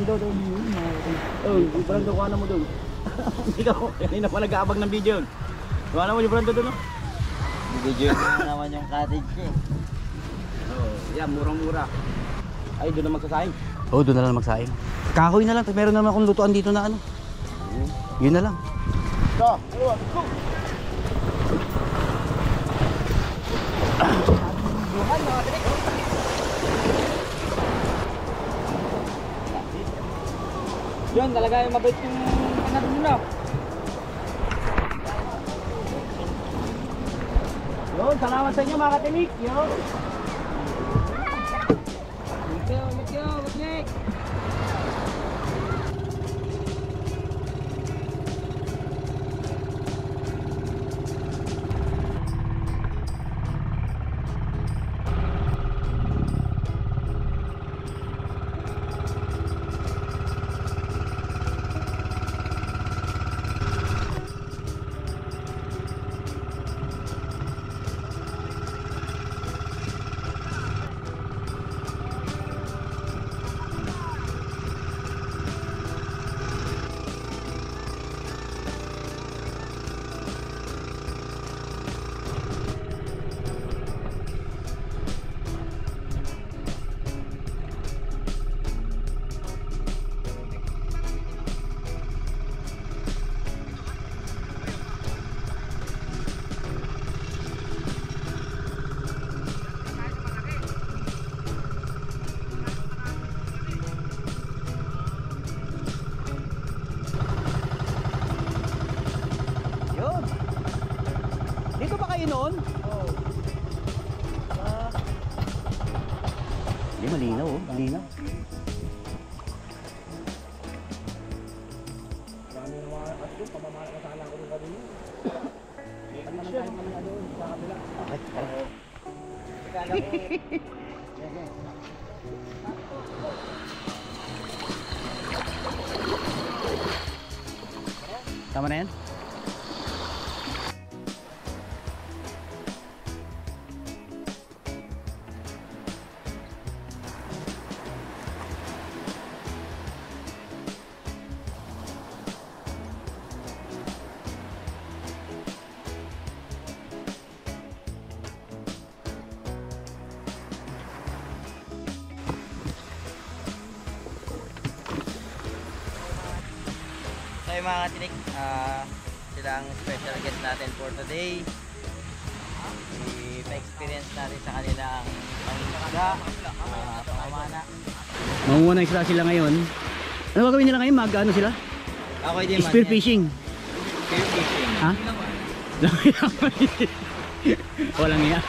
Brando doon. Oh, yung Brando kuha na mo doon. Ikaw, kanina pa nag-aabag ng video yun. Kuha na mo yung Brando doon, no? Video naman yung cottage eh. Oh, yan, murang-mura. Ay, doon na magsasaing. Oo, doon na lang magsaing. Kahoy na lang, meron naman akong lutuan dito na ano. Yun na lang. Go! Go! Yun, talaga yung mabait yung anak mo. Yun, salamat sa inyo mga katinik. Yun. Let's go. Dito ba kayo noon? Oo. Hindi, malinaw oh, malinaw. Tama na yan? So yung mga katinik, sila ang special guest natin for today. I-experience natin sa kanilang pangingaga, pamamana. Manguha na sila ngayon. Ano gagawin nila ngayon? Mag-ano sila? Ako din man. Spear fishing. Spear fishing. Ha? Walang iya.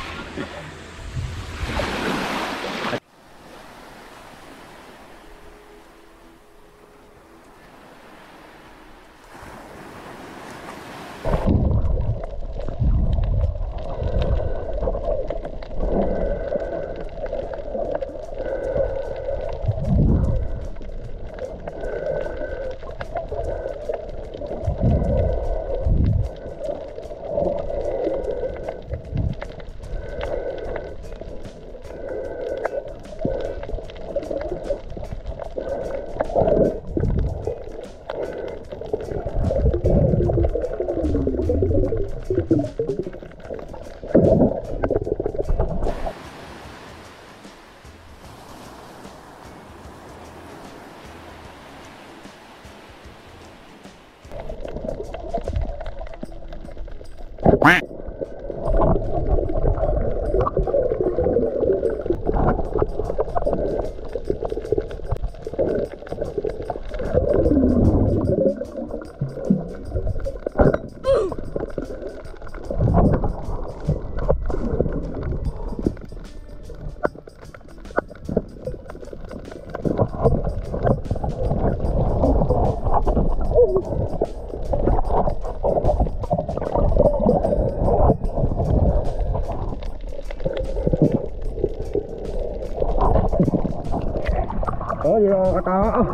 Oh, di ako katawa.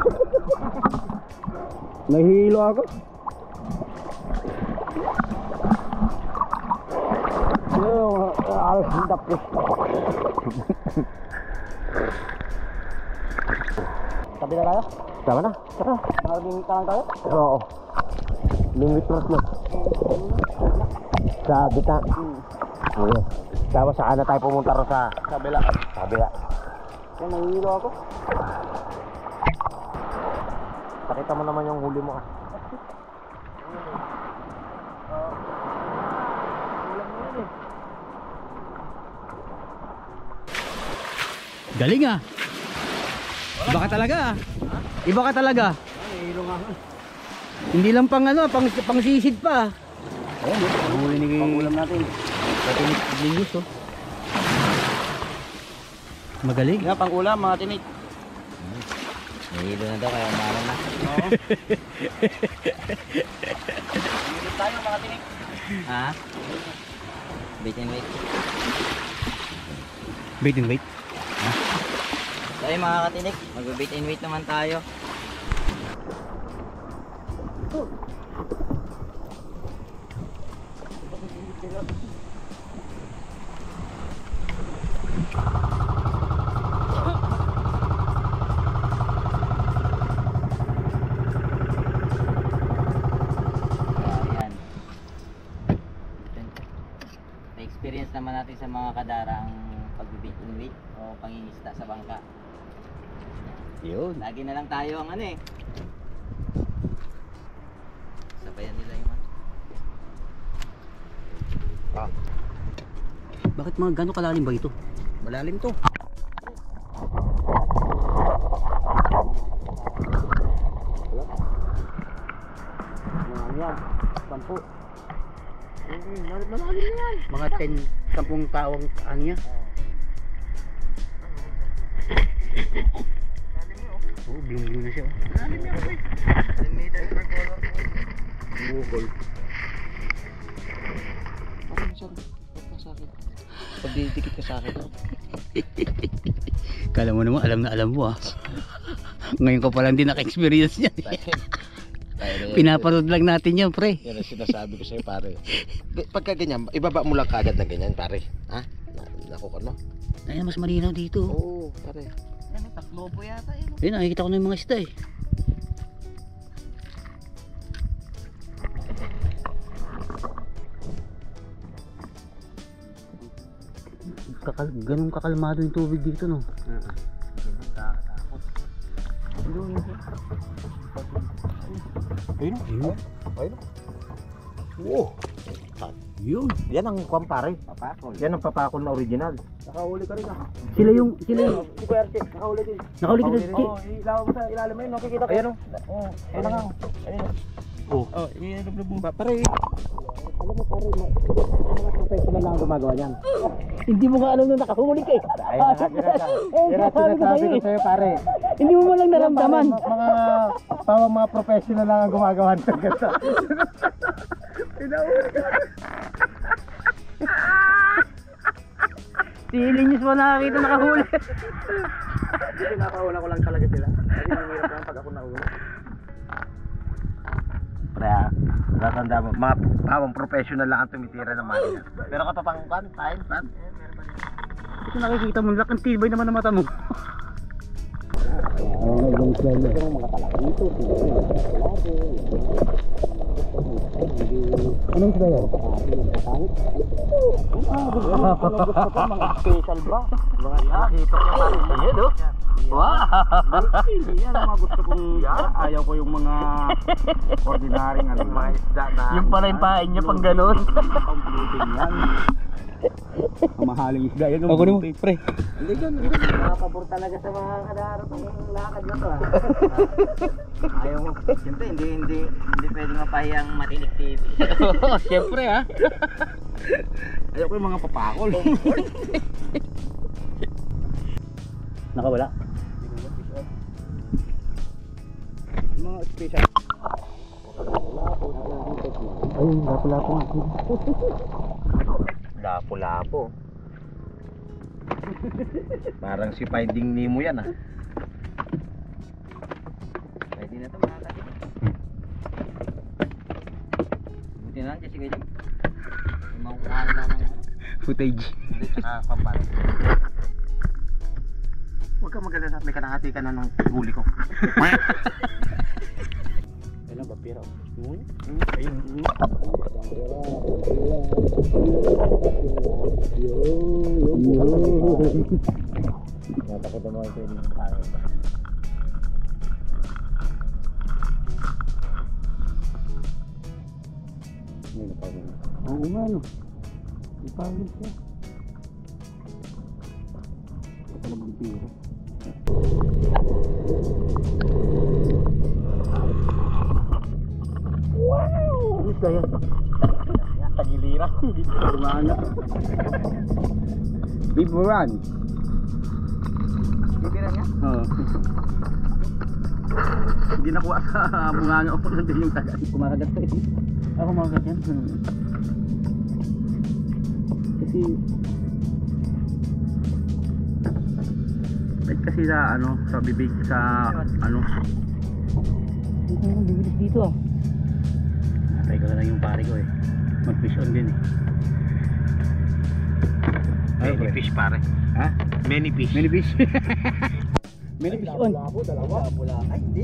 Nahihilo ako. Alas ng tapos. Tabi na tayo? Tama na. Tara. Nakalimita lang tayo. Oo. Limit plus mo. Sa bita. Okay. Tapos saan na tayo pumunta ro sa Kabila. kabila. Yan, nahihilo ako. Pakita mo naman yung huli mo ka. Galing ah. Iba ka talaga ah. Iba ka talaga. Nahihilo nga. Hindi lang pang ano, pang sisid pa. Ayan, Ang huli ni pangulam natin. Lingus oh. Magaling. Yan, pangulam mga tinik. Nahihilo na daw kaya umalan na. Oo. Hihilo tayo mga tinik. Ha? Bait and wait. Bait and wait. So ayun mga katinik, mag-bait and wait naman tayo. Ayan. Na-experience naman natin sa mga kadara ang pag-bait and wait o pangingisda sa bangka. Yun. Lagi na lang tayo ang ano eh. Sabayan nila yung ano. Bakit mga gano'ng kalalim ba ito? Malalim to. Yan, 10. Malalim yan. Mga 10 tawang ano niya? Oh, blue na siya. Malalim yan, pre. 10 meters per color. Bukol. Pag didikit ka sa akin. Kala mo naman, alam na alam mo ah. Ngayon ko pa lang din naka-experience niyan. Pinaparod lang natin yan, pre. Yan ang sinasabi ko sa'yo, pare. Pagka ganyan, ibaba mo lang kagad na ganyan, pare. Ha? Nakukan mo? Ay, mas malinaw dito. Oo, pare. Ano, taklobo yata eh. Ayun, nakikita ko na yung mga isda eh. Ganun kakalmado yung tubig dito, no? Ayun. Ayun. Ayun. Wow. Yun. Yan ang kwan, pare. Papakol. Yan ang papakol na original. Nakahuli ka rin ah. Sila yung... Si Kuya Archie, nakahuli din. Nakahuli ka Nakahuli na. Oo, ilaw mo sa ilalim ayun, nakikita ko. Ayan o. Oo, ayun na nga. Ayun. Oh. Oh, ilublob mo. Pare. Alam mo, pare, mga professional lang ang gumagawa yan. Hindi mo nga alam na nakahuli ka eh. Ay, yan ang sinasabi ko sa'yo, pare. Hindi mo man lang naramdaman. Mga professional lang ang gumagawa ng ganito. Si Linyos mo nakakita nakahuli. Kasi nakahula ko lang talaga sila. Kasi mahirap lang pag ako nahuli. Pre, natanda mo, mga pawang professional lang ang tumitira ng makina. Pero kapapangkan, time, plan. Ito nakikita mo, lakang tibay naman ang mata mo. Anong isda yan? Mga special ba? Mga nakita ko pare. Ayan o. Wow! Yan ang mga gusto kong ayaw ko yung mga ordinaryong ano, Mga isda na. Yung pala yung pain niya pang ganon. completing yan. Ang mahaling isda yan. Ako naman, pre. Hindi dyan, hindi dyan. Nakapabor talaga sa mga kadarap ang lakad na to. Ayaw mo. Siyempre hindi pwedeng mapahiyang Matinik TV. Siyempre ha. Ayaw ko yung mga papakol. Nakawala. Mga special. Ayun, lapo-lapo nga. Lapo-lapo. Parang si Finding Nemo yan ah. Pwede na ito mga katinik. Buti na lang kasi kayo. Yung mga kuhaan na ng Footage. Hindi, tsaka pampano. Huwag kang magalala. at may kalahati ka na nung guli ko. Ayun ang papira. Natakot mo ito yung tayo. Oo nga no. Ipagod siya. Ito pala vampiro. Wow! Ayos na yan. Tagiliran. Kumana. Biburan. Bibira niya? Oo. Hindi nakuha sa bunganga o nandun yung tagal. Kumakagat pa ito. Ako kumakagat yan. Kasi Wait kasi sa ano, sa bibig sa ano. hindi ko naman bibilis dito ah. Natay ko na lang yung pare ko eh. Mag-fish on din eh. Many fish pare. Ha? Many fish. Many fish. Many fish on.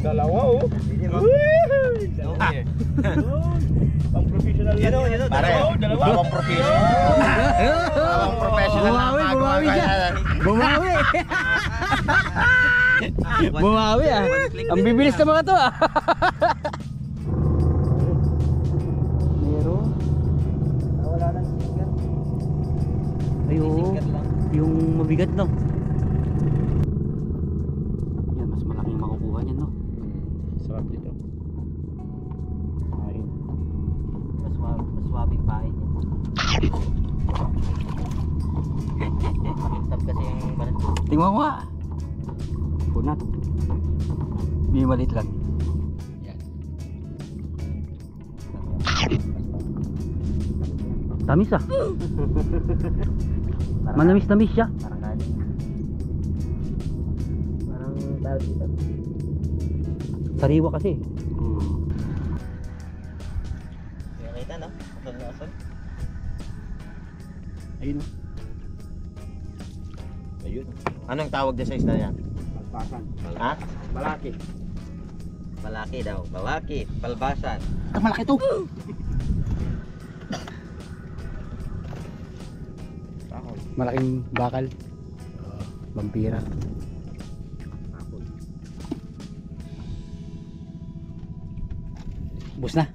Dalawa oh. Pang professional yan. Pare, bawang professional. Bawang professional na Bumawi, magawa bumawi siya. kaya. Bumawi. Bumawi ah. Ang bibilis ng mga to ah. Meron. Wala nang singer. Ayo. Singer lang. Yung mabigat no. Yan, mas malaki yung makukuha niyan no. Sarap dito. Ayun. Maswabing pain niya. Makintab kasi yung balat. Tingnan mo nga. Punat. May malit lang. Yan. Tamis ah. Manamis-namis siya. Parang galing. Parang tawag dito. Sariwa kasi. Kaya kita no? Asal na asal. Ayun oh. Ayun. Anong tawag niya sa isda yan? Palpasan. Ha? Malaki. Malaki daw. Balaki. Palbasan. Malaki to. Malaking bakal. Vampira. Bus na.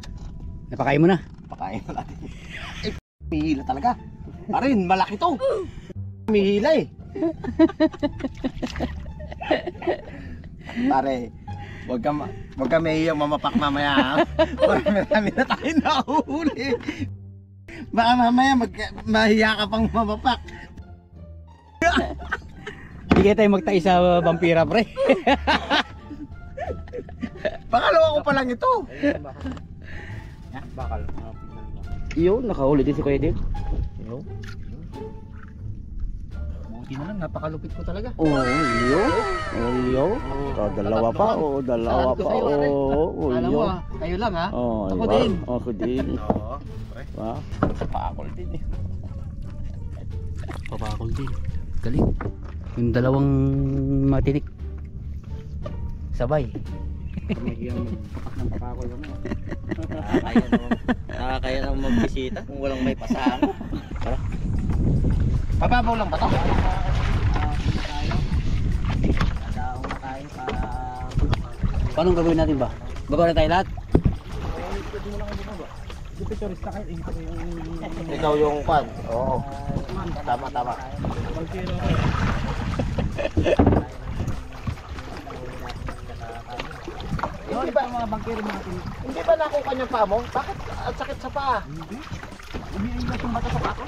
Napakain mo na. Pakain na natin. Mihila talaga. Pare, malaki to. Mihila eh. Pare, wag ka mahiyang mamapak mamaya. Ha? Marami na tayo nahuhuli. Baka mamaya mahiya ka pang mamapak. Hindi kaya tayo magtay sa vampira pre. Pangalawa ko pa lang ito. Bakal. Iyo, nakahuli din si Kuya Dave. Buti na lang, napakalupit ko talaga. Oo, iyo. iyo. Dalawa pa. Oo, dalawa pa. Oo, Alam mo ah, kayo lang ha. Oo, Ako diba? din. Ako din. Oo. Wow. Pakol din eh. Papakol din. Galing. Yung dalawang matinik. Sabay. Mahiyang magpapak ng pakakol ano. Nakakaya naman magbisita kung walang may pasama. Mababaw lang ba to? Nadaong na tayo para... Paano gagawin natin ba? Baba na tayo lahat? Dipicturista kayo. Ikaw yung kwan. Oo. Tama, tama. Hindi ba mga bangkero natin? Hindi ba nakuha niyang paa mo? Bakit ang sakit sa paa? Umiiwas yung mata sa pato?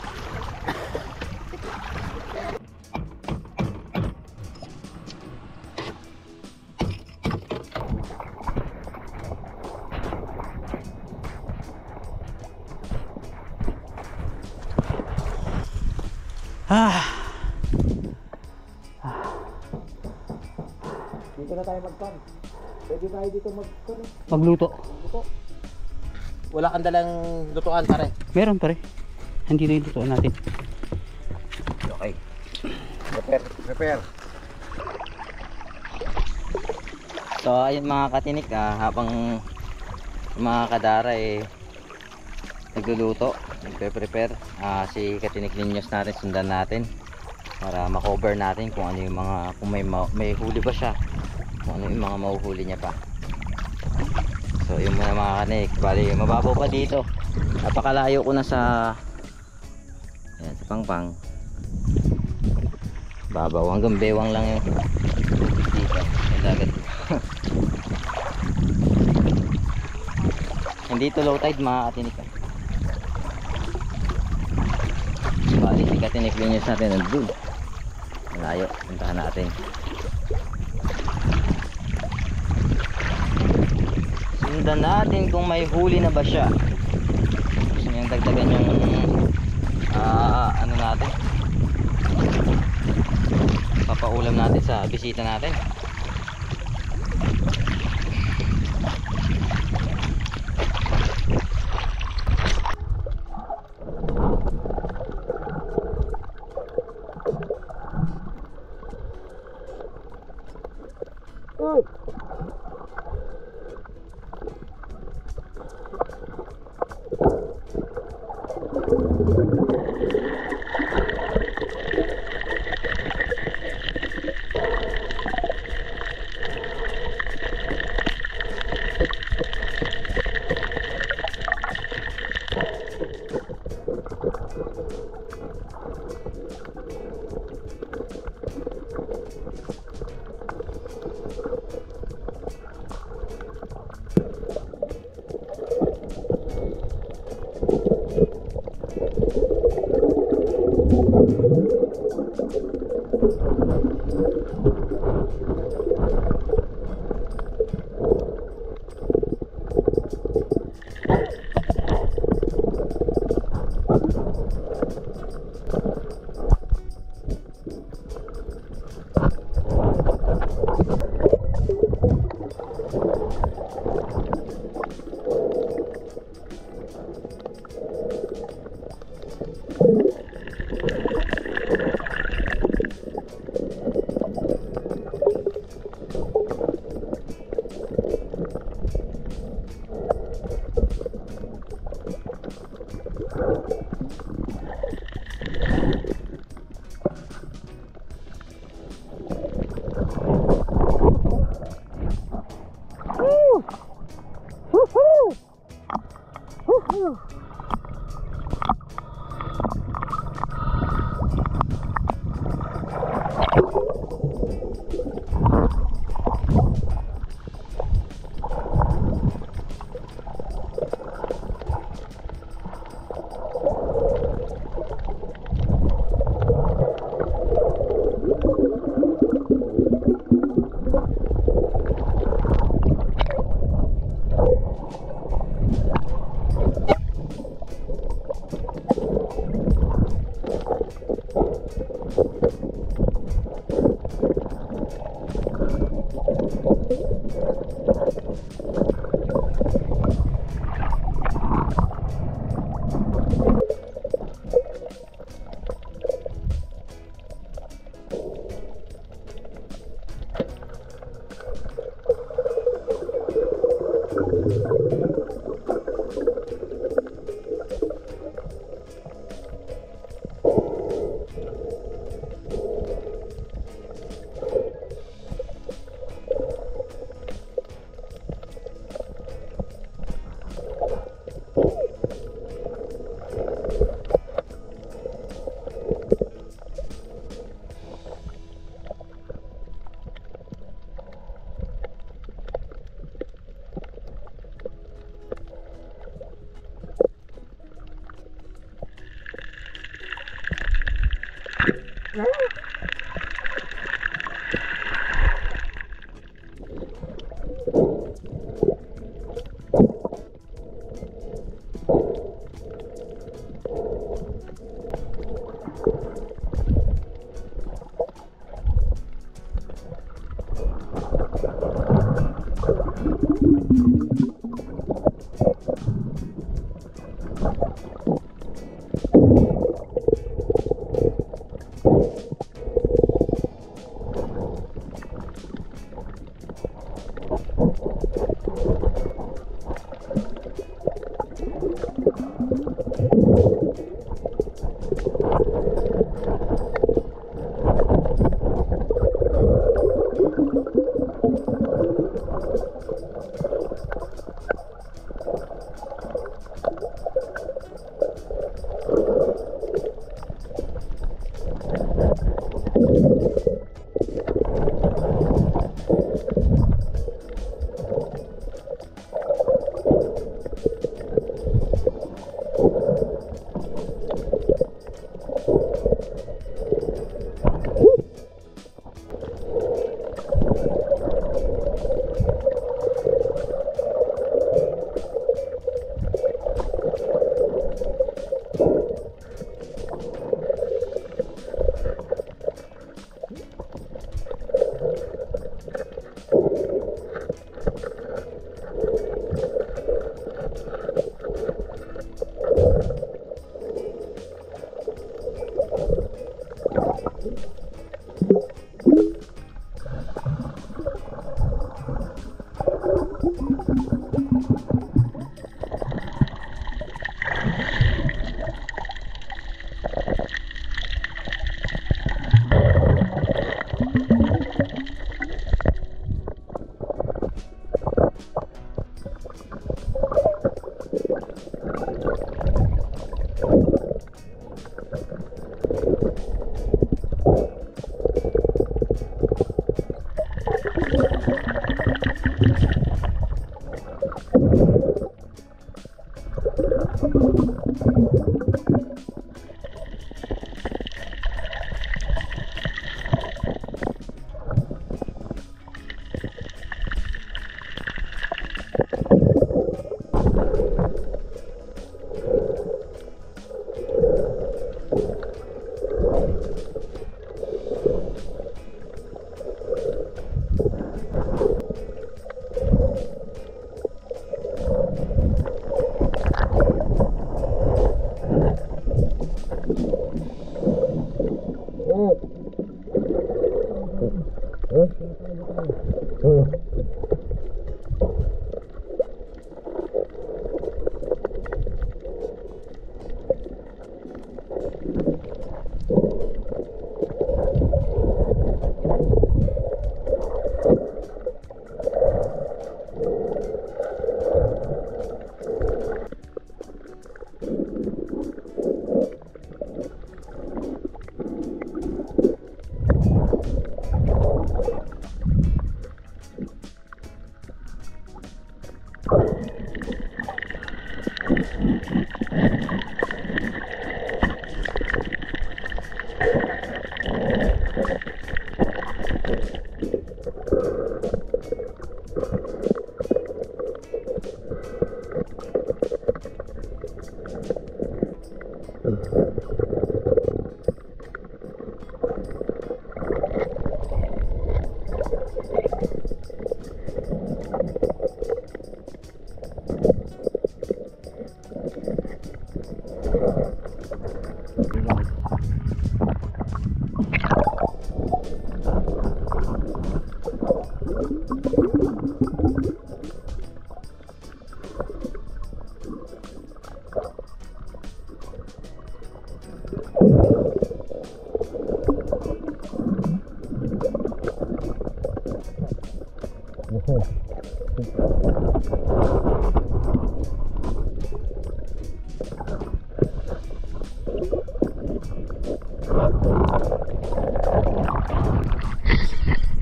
Dito na tayo magpan. Pwede tayo dito magpan. Magluto. Wala kang dalang lutuan pare. Meron pare. Andito yung lutuan natin. Okay. Prepare. So ayun mga katinik, habang yung mga kadara nagluluto, nagpe-prepare, si Katinik Ninyos natin sundan natin para ma-cover natin kung ano yung mga, kung may huli ba siya, kung ano yung mga mahuhuli niya pa. So yun muna mga katinik, bali mababaw pa dito, napakalayo ko na sa ayan, sa Pangpang, babaw hanggang bewang lang yung dito yung dagat. Hindi to low tide mga katinik. Bali si Katinik Ninyos natin nandun, malayo, puntahan natin. Sundan natin kung may huli na ba siya. Gusto niyang dagdagan yung ano natin, papaulam natin sa bisita natin.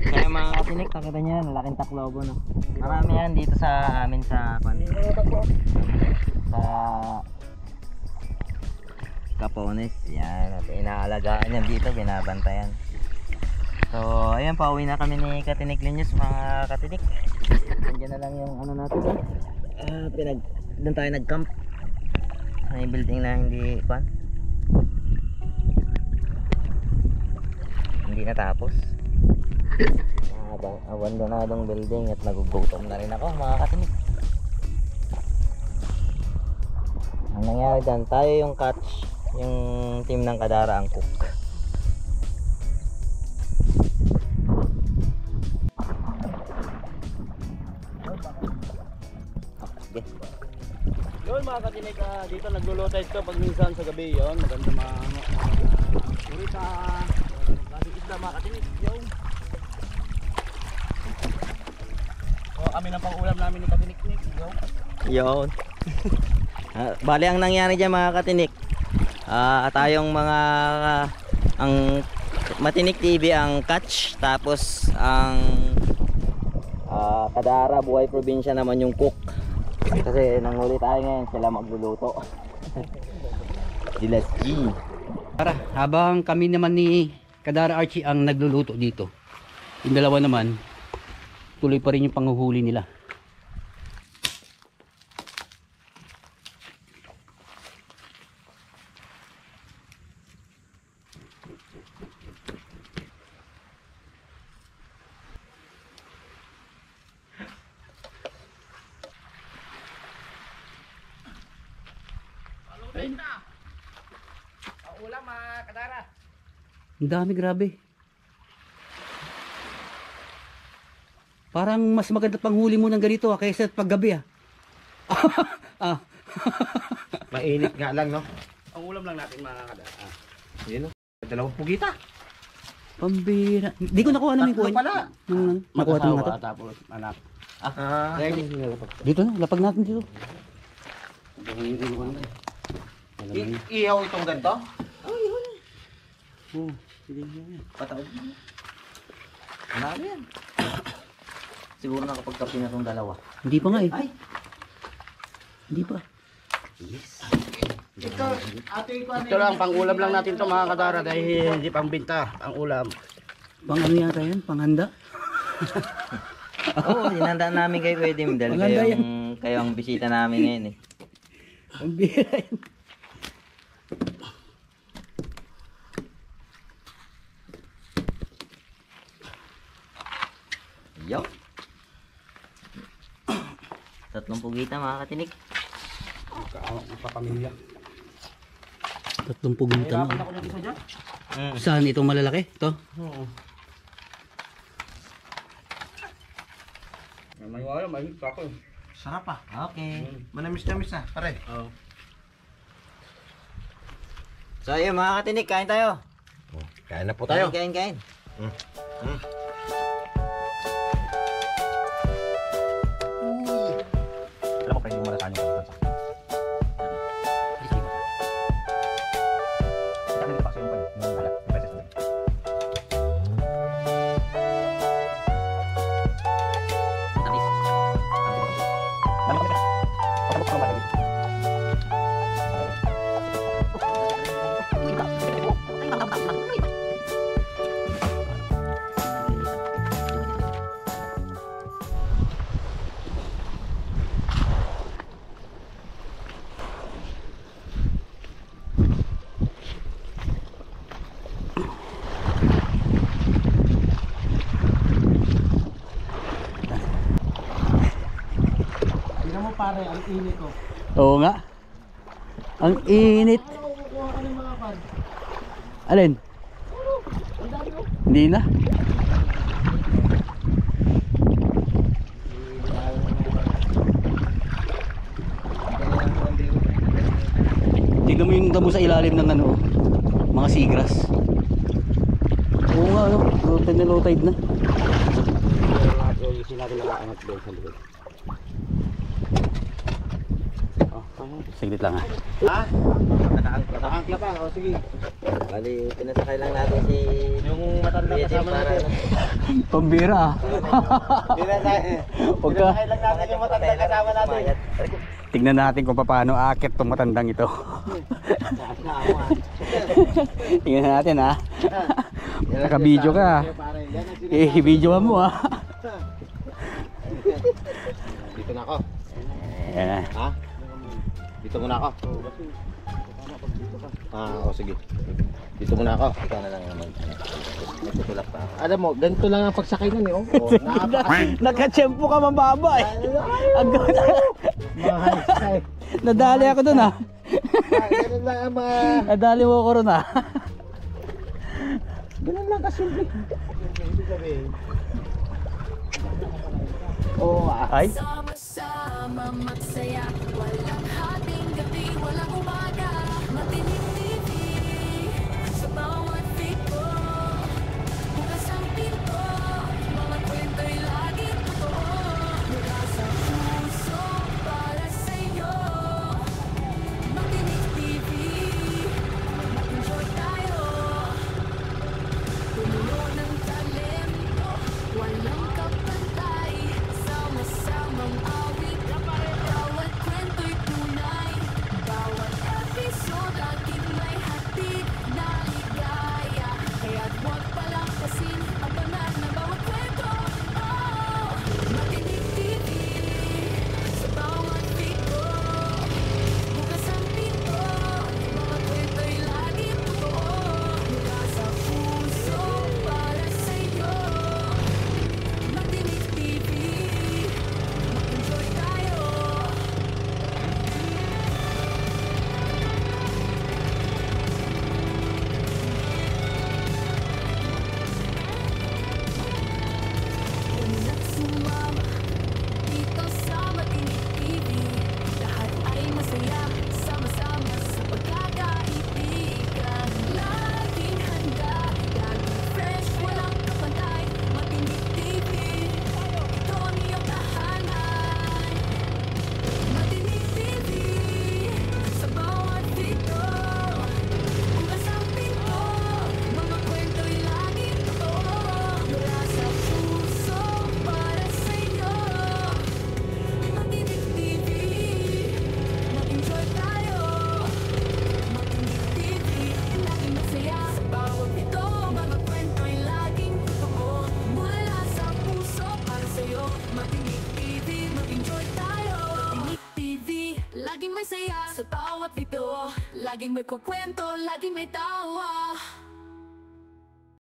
Kaya mga katinik, nakita niyo yan, laking taklobo no. Marami yan dito sa amin sa Capones. Yan, inaalagaan yan dito, binabantayan. So ayan, pauwi na kami ni Katinik Linyos mga katinik. Nandiyan na lang yung ano natin doon tayo nag-camp. May building na hindi natapos. Abandonadong building at nagugutom na rin ako mga katinik. Ang nangyari dyan, tayo yung catch, yung team ng Kadara ang cook. Yun mga katinik, dito nagluluto ito pag minsan sa gabi yun. Maganda mga kurita, klaseng isda mga katinik. Yun. So kami na pang ulam namin ni Katinik. Yun. Bali ang nangyari dyan mga katinik, tayong mga ang Matinik TV ang catch, tapos ang Kadara Buhay Probinsya naman yung cook. Kasi nanghuli tayo ngayon, sila magluluto. Dilas G. Para habang kami naman ni Kadara Archie ang nagluluto dito. Yung dalawa naman, tuloy pa rin yung panghuhuli nila. Ang dami, grabe. Parang mas maganda panghuli mo ng ganito kaysa paggabi ah. Mainit nga lang, no? Ang ulam lang natin mga kadara. Yun, no? Dalawang pugita. Pambira. Hindi ko nakuha namin Tatlo kuha. pala. Nakuha ito nga to. Tapos anak. Ah. Dito na, lapag natin dito. Ihaw itong ganito? Oh, sige yan. Pataw. Marami yan. Siguro nakapagkapi na tong dalawa. Hindi pa nga eh. Ay! Hindi pa. Ito lang, pang-ulam lang natin to mga kadara dahil hindi pang binta ang ulam. Pang ano yata yan? Panghanda? Oo, hinandaan namin kayo pwede dahil Maganda kayo ang bisita namin ngayon eh. Pambira yan. Yo. Tatlong pugita mga katinik. Papamilya. Tatlong pugunta Hirapan na. ako ng isa dyan. Saan itong malalaki? Ito? May wala, may hit ako. Sarap ah. Okay. Manamis-namis ah, pare. Oo. So ayun mga katinik, kain tayo. Kain na po tayo. Kain. Alam ko kayo muna sa inyo. Tingnan mo pare, ang init ko. Oo nga. Ang init. Alin? Hindi na. Tignan mo yung damo sa ilalim ng ano, mga seagrass. Oo nga, ano, low tide na. Yung natin nakaangat doon sa likod. Saglit lang ha. Ha? Nakaangkla pa, o sige. Bali, pinasakay lang natin si Yung matanda kasama natin. Pambira ah. Huwag ka. Kailan natin yung matanda kasama natin. Tignan natin kung paano aakit tong matandang ito. Tingnan natin ha. Naka-video ka. I-video mo ha. Dito na ako. Ayan. Ha? Dito muna ako. Oo, sige. Dito muna ako. ikaw na lang naman. Nagtutulak pa ako. Alam mo, ganito lang ang pagsakay nun eh. Oh. Naka-tsempo ka mababa eh. Mahal. Nadali ako dun ha. Ganun lang ang mga... Nadali mo ako ron ha. Ganun lang kasimple. Oo ah. Ay. Sama-sama magsaya, walang hating gabi, walang umaga, matinig TV sa bawat piko, bukas ang pinto, mga kwento'y laging totoo, mula sa puso para sa'yo, matinig TV, mag-enjoy tayo, puno ng talento, walang kapantay, sama-samang awit, bawat kwento'y tunay, bawat episode lagi saya sa bawat bito. Laging may kukwento, laging may tawa.